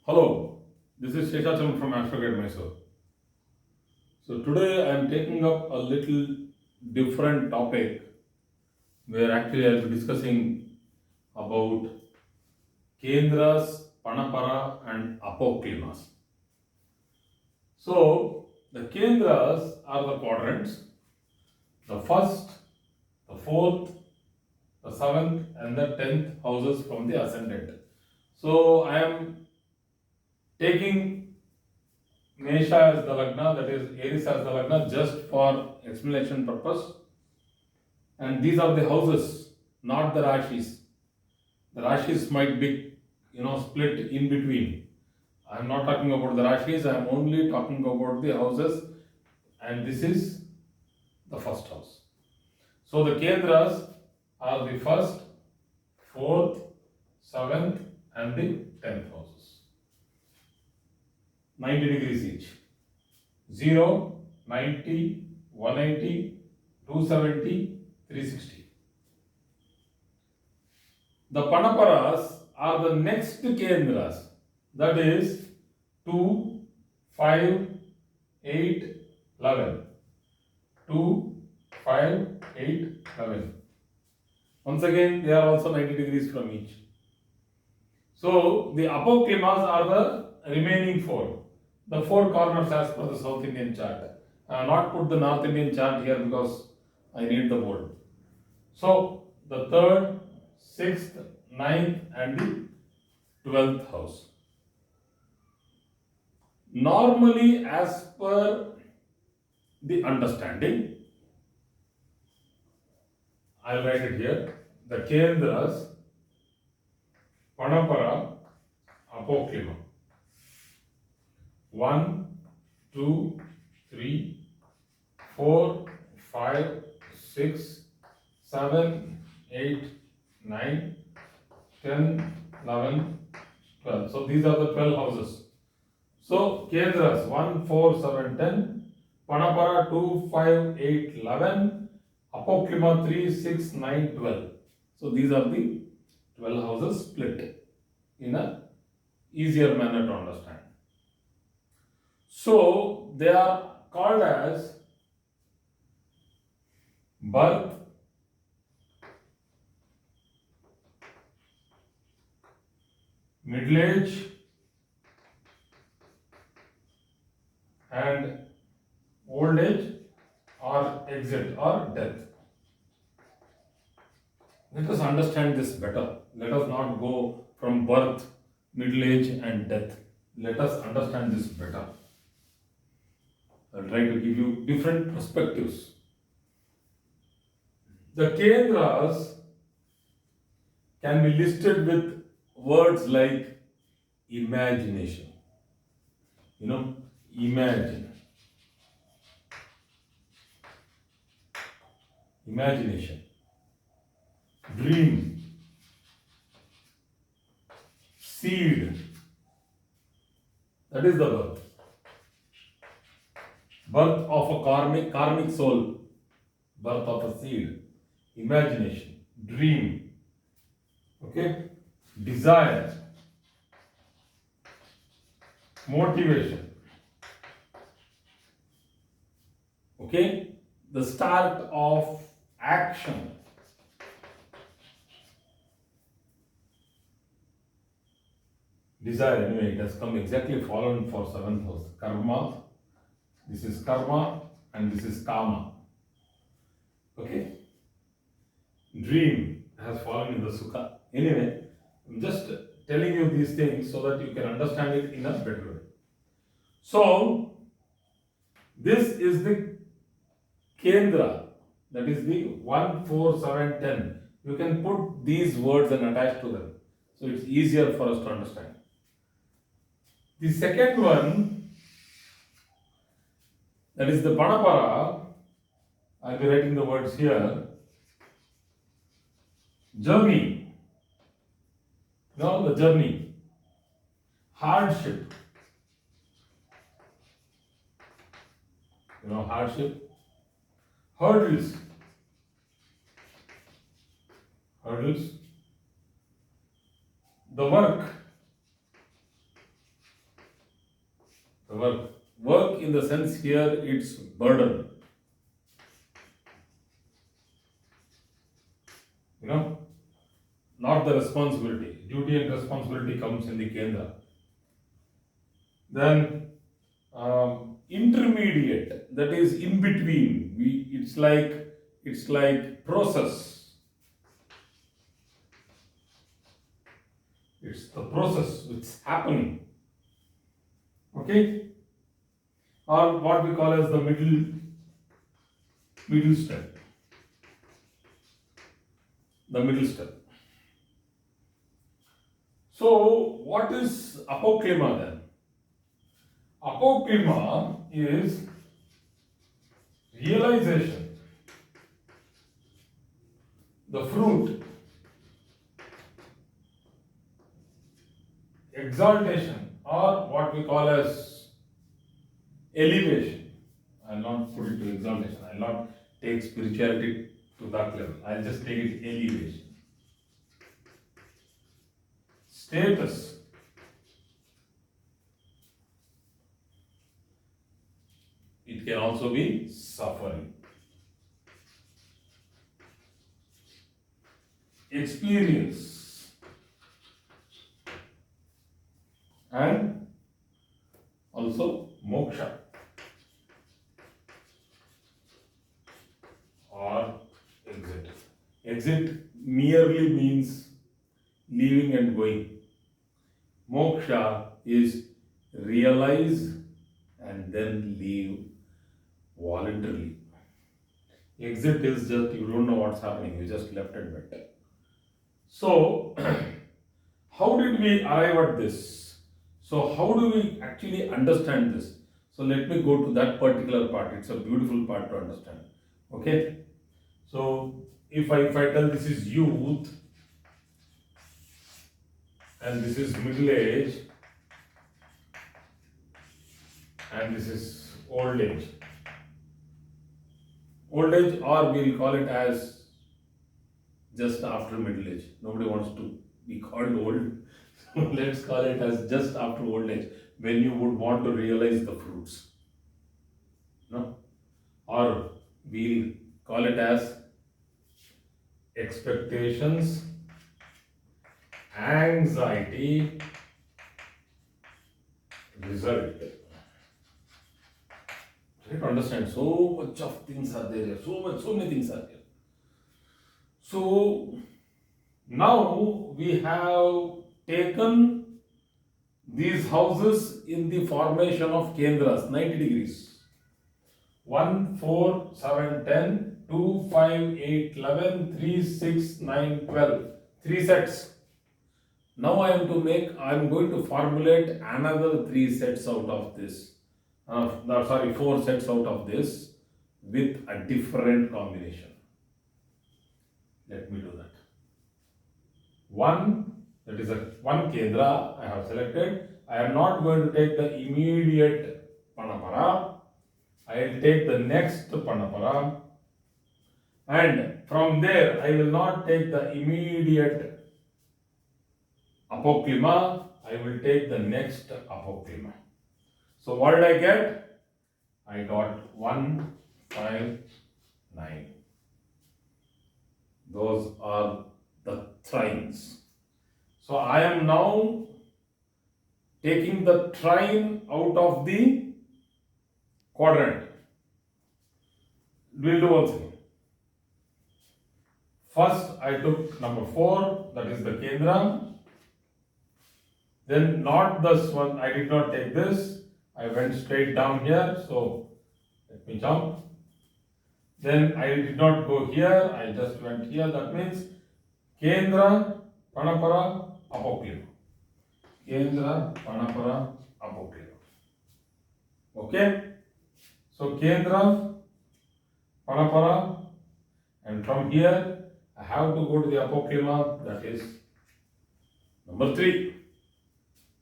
Hello, this is Sheshachalam from Astrogate Mysore. So today I am taking up a little different topic where actually I will be discussing about Kendras, Panapara and Apoklimas. So the Kendras are the quadrants, the first, the fourth, the seventh and the 10th houses from the ascendant. So I am taking Mesha as the Lagna, that is Aries as the Lagna, just for explanation purpose. And these are the houses, not the Rashis. The Rashis might be, split in between. I am not talking about the Rashis, I am only talking about the houses, and this is the first house. So the Kendras are the first, fourth, seventh, and the 10th houses. 90 degrees each. 0, 90, 180, 270, 360. The Panaparas are the next Kendras, that is 2, 5, 8, 11. 2, 5, 8, 11. Once again, they are also 90 degrees from each. So, the Apoklimas are the remaining four. The four corners as per the South Indian chart. I have not put the North Indian chart here because I need the board. So, the third, sixth, ninth, and the 12th house. Normally, as per the understanding, I'll write it here. The Kendras, Panapara, Apoklima. 1, 2, 3, 4, 5, 6, 7, 8, 9, 10, 11, 12. So these are the 12 houses. So Kendras 1, 4, 7, 10, Panapara 2, 5, 8, 11, Apoklima 3, 6, 9, 12. So these are the 12 houses split in a easier manner to understand. So they are called as birth, middle age, and old age or exit or death. Let us understand this better. Let us not go from birth, middle age, and death. Let us understand this better. I'll try to give you different perspectives. The Kendras can be listed with words like imagination. Imagine. Imagination. Dream. Seed. That is the birth. Birth of a karmic soul. Birth of a seed. Imagination. Dream. Okay? Desire. Motivation. Okay? The start of action. Desire, anyway, it has come exactly fallen for 7th house. Karma. This is karma and this is kama. Okay? Dream has fallen in the sukha. Anyway, I'm just telling you these things so that you can understand it in a better way. So, this is the Kendra, that is the 1, 4, 7, 10. You can put these words and attach to them. So, it's easier for us to understand. The second one, that is the Panapara, I'll be writing the words here. Journey. The journey. Hardship. Hardship. Hurdles. The work. The work. Work in the sense here, it's burden. You know, not the responsibility. Duty and responsibility comes in the Kendra. Then intermediate, that is in between. It's like process. It's the process which is happening. Okay? Or what we call as the middle step. The middle step. So, what is Apoklima then? Apoklima is realization, the fruit, exaltation, or what we call as elevation. I will not put it to exaltation, I will not take spirituality to that level, I will just take it elevation. Status. It can also be suffering. Experience. And also moksha or exit. Exit merely means leaving and going. Moksha is realize and then leave voluntarily. Exit is just you don't know what's happening, you just left and went. So, how did we arrive at this? So, how do we actually understand this? So, let me go to that particular part. It's a beautiful part to understand. Okay? So, if I tell this is youth and this is middle age and this is old age. Old age, or we'll call it as just after middle age. Nobody wants to be called old. So let's call it as just after old age, when you would want to realize the fruits. No? Or we'll call it as expectations, anxiety, result. Try to understand, so much of things are there, so many things are there. So now we have taken these houses in the formation of kendras, 90 degrees. 1, 4, 7, 10, 2, 5, 8, 11, 3, 6, 9, 12. 3 sets. Now I am going to formulate another 3 sets out of this. 4 sets out of this with a different combination. Let me do that. That is one kendra I have selected. I am not going to take the immediate Panapara. I will take the next Panapara, and from there I will not take the immediate Apoklima. I will take the next Apoklima. So what did I get? I got 1, 5, 9. Those are the trines. So I am now taking the trine out of the quadrant. We'll do one thing. First I took number 4, that is the kendra. Then not this one, I did not take this. I went straight down here, so let me jump. Then I did not go here, I just went here. That means Kendra, Panapara, Apoklima. Kendra, Panapara, Apoklima. Okay? So Kendra, Panapara, and from here I have to go to the Apoklima, that is number 3.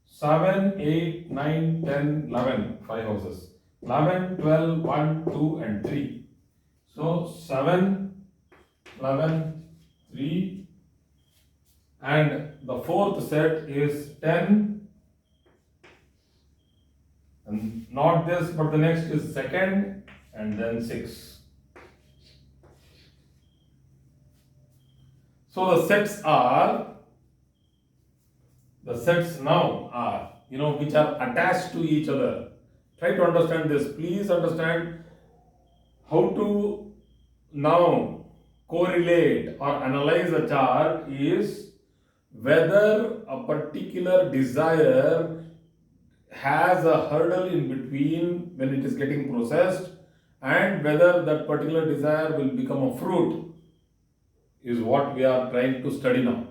7, 8, 9, 10, 11, 5 houses. 11, 12, 1, 2 and 3. So 7, 11, 3, and the fourth set is 10, And not this, but the next is second, and then 6. So the sets now are, which are attached to each other. Try to understand this. Please understand how to now correlate or analyze a chart is whether a particular desire has a hurdle in between when it is getting processed, and whether that particular desire will become a fruit is what we are trying to study now.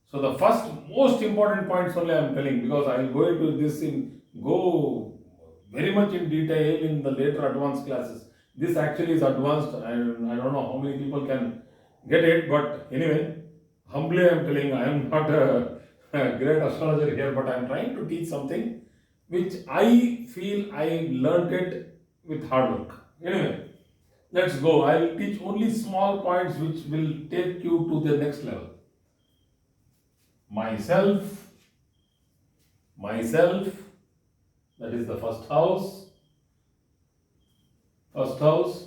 So the first most important points only I am telling, because I will go into this in go very much in detail in the later advanced classes. This actually is advanced. I don't know how many people can get it, but anyway, humbly I am telling, I am not a great astrologer here, but I am trying to teach something which I feel I learned it with hard work. Anyway, let's go. I will teach only small points which will take you to the next level. Myself, that is the first house. First house,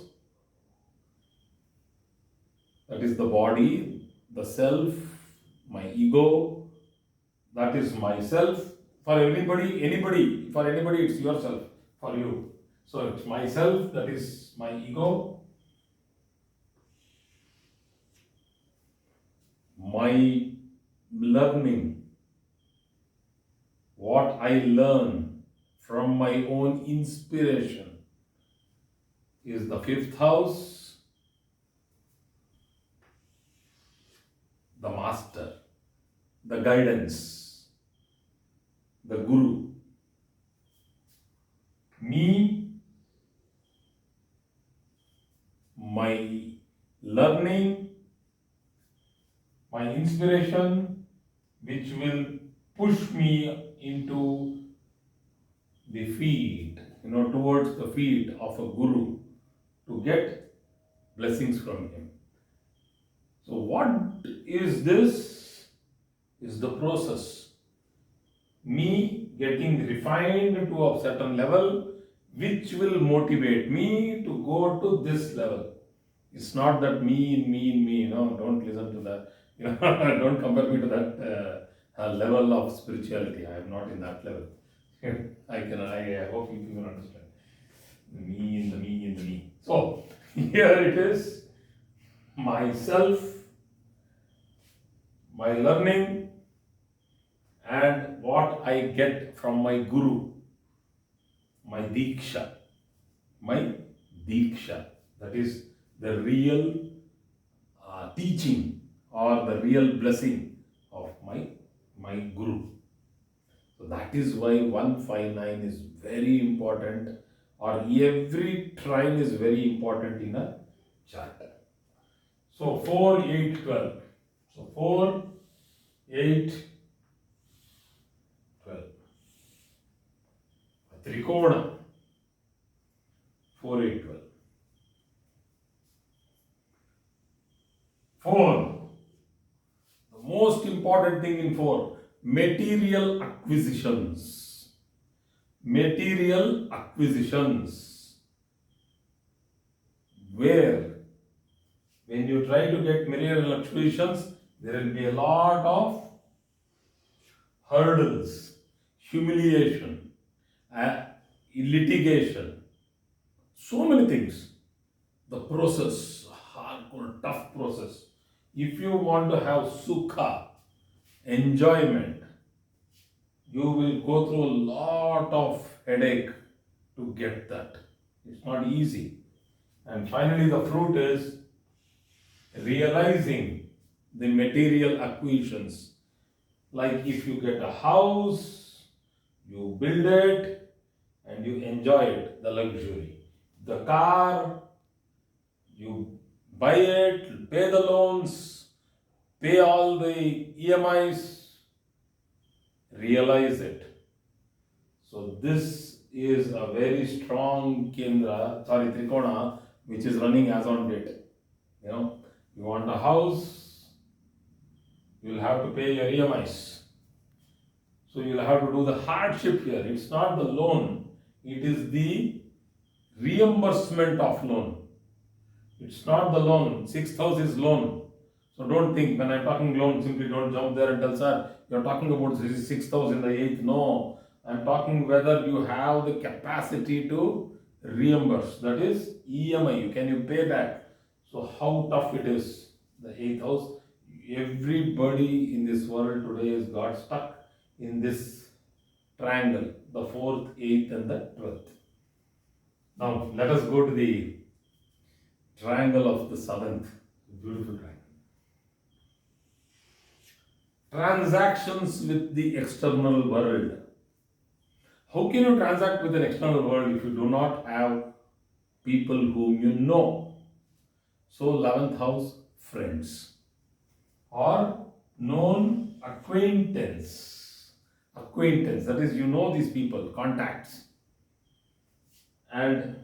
that is the body, the self, my ego, that is myself. For anybody, for anybody it's yourself, for you. So it's myself, that is my ego, my learning, what I learn from my own inspiration is the fifth house, the master, the guidance, the guru. Me, my learning, my inspiration, which will push me into the feet, towards the feet of a guru to get blessings from him. So what is this? Is the process. Me getting refined to a certain level, which will motivate me to go to this level. It's not that me, don't listen to that. Don't compare me to that level of spirituality. I am not in that level. I hope you can understand. The me in the me in the me. So, here it is. Myself, my learning, and what I get from my guru, my diksha. That is the real teaching or the real blessing of my guru. So that is why 159 is very important, or every trine is very important in a chart. So 4, 8, 12. So 4, 8, 12. Trikona. 4, 8, 12. 4. The most important thing in 4, material acquisitions. Material acquisitions. Where when you try to get material acquisitions, there will be a lot of hurdles, humiliation, litigation, so many things. The process, hardcore, tough process. If you want to have sukha, enjoyment, you will go through a lot of headache to get that. It's not easy. And finally, the fruit is realizing the material acquisitions. Like if you get a house, you build it and you enjoy it, the luxury. The car, you buy it, pay the loans, pay all the EMIs, realize it. So this is a very strong Trikona, which is running as on date. You want a house, you will have to pay your EMIs. So you will have to do the hardship here. It's not the loan. It is the reimbursement of loan. It's not the loan. Sixth house is loan. So don't think when I'm talking loan, simply don't jump there and tell, sir, you're talking about sixth house in the eighth. No, I'm talking whether you have the capacity to reimburse. That is EMI. Can you pay back? So how tough it is. The eighth house. Everybody in this world today has got stuck in this triangle, the fourth, eighth, and the 12th. Now let us go to the triangle of the seventh. Beautiful triangle. Transactions with the external world. How can you transact with an external world if you do not have people whom you know? So 11th house, friends or known acquaintance. Acquaintance, that is, you know these people, contacts. And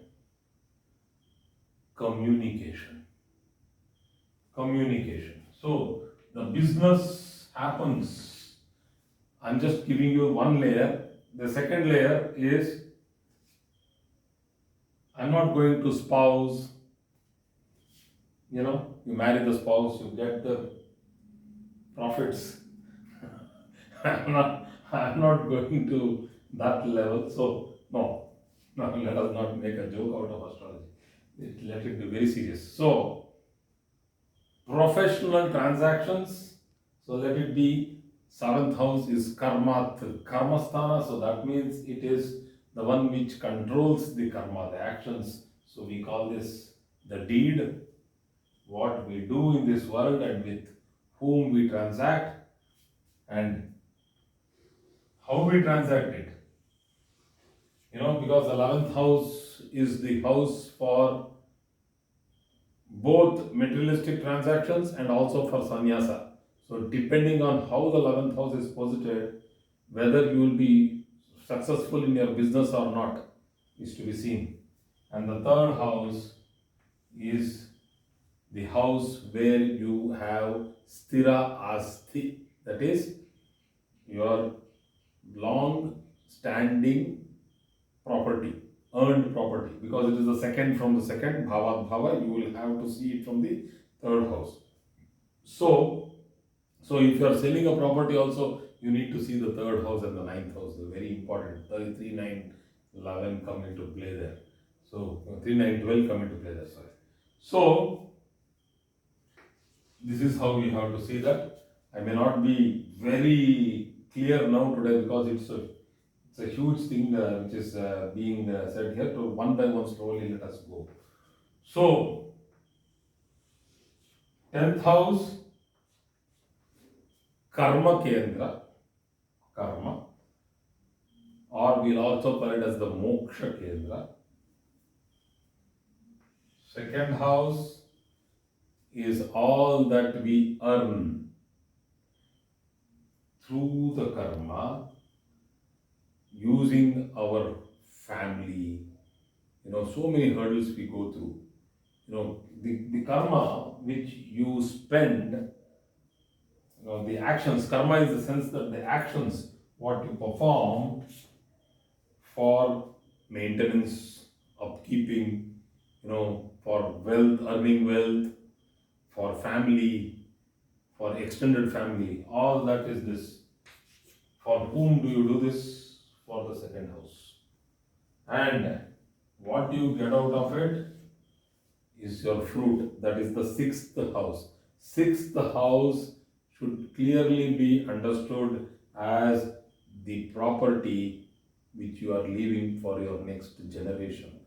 communication. Communication. So the business happens. I'm just giving you one layer. The second layer is I'm not going to spouse. You marry the spouse, you get the profits. I'm not going to that level. So no, let us not make a joke out of astrology. Let it be very serious. So professional transactions. So let it be seventh house is karma karmasthana. So that means it is the one which controls the karma, the actions. So we call this the deed, what we do in this world and with whom we transact and how we transact it. Because 11th house is the house for both materialistic transactions and also for sannyasa. So depending on how the 11th house is posited, whether you will be successful in your business or not is to be seen. And the third house is the house where you have stira asti, that is your long standing property, earned property, because it is the second from the second bhava bhava, you will have to see it from the third house. So if you are selling a property also, you need to see the third house and the ninth house. They're very important. 33, 9, 11 come into play there. So 3, 9, 12 come into play there. Sorry. So this is how we have to see that. I may not be very clear now today because it's a huge thing which is being said here. So one by one, slowly let us go. So 10th house, karma kendra, karma, or we'll also call it as the moksha kendra. Second house is all that we earn through the karma, using our family. So many hurdles we go through. The karma which you spend, the actions, karma is the sense that the actions what you perform for maintenance, upkeeping, for wealth, earning wealth, for family, for extended family, all that is this. For whom do you do this? For the second house. And what do you get out of it is your fruit, that is the sixth house. Sixth house should clearly be understood as the property which you are leaving for your next generation.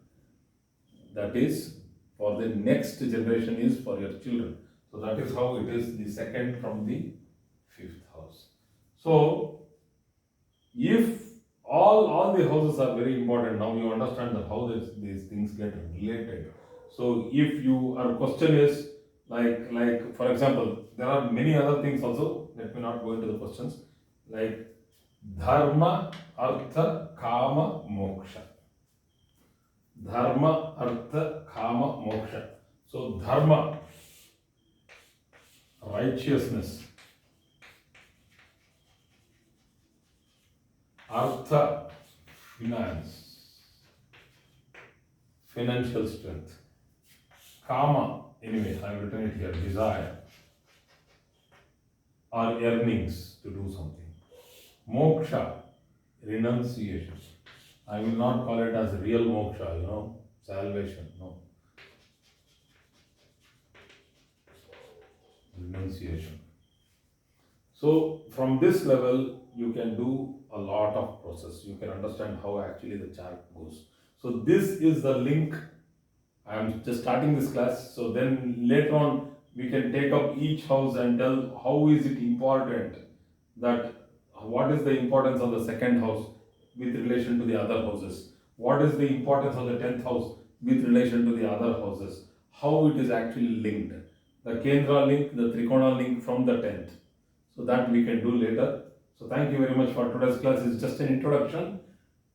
That is, for the next generation is for your children. So that is how it is the second from the fifth house. So if all the houses are very important, now you understand that how these things get related. So if our question is like for example, there are many other things also. Let me not go into the questions. Like dharma, artha, kama, moksha. Dharma, artha, kama, moksha. So dharma, righteousness. Artha, finance. financial strength. Kama, anyway, I've written it here, desire or earnings to do something. Moksha, renunciation. I will not call it as real moksha, salvation, no. Renunciation. So from this level, you can do a lot of process. You can understand how actually the chart goes. So this is the link. I am just starting this class. So then later on, we can take up each house and tell how is it important, that what is the importance of the second house with relation to the other houses. What is the importance of the 10th house with relation to the other houses. How it is actually linked. The Kendra link, the Trikona link from the 10th. So that we can do later. So thank you very much for today's class. It's just an introduction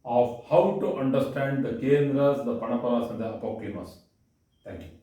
of how to understand the Kendras, the Panaparas and the Apoklimas. Thank you.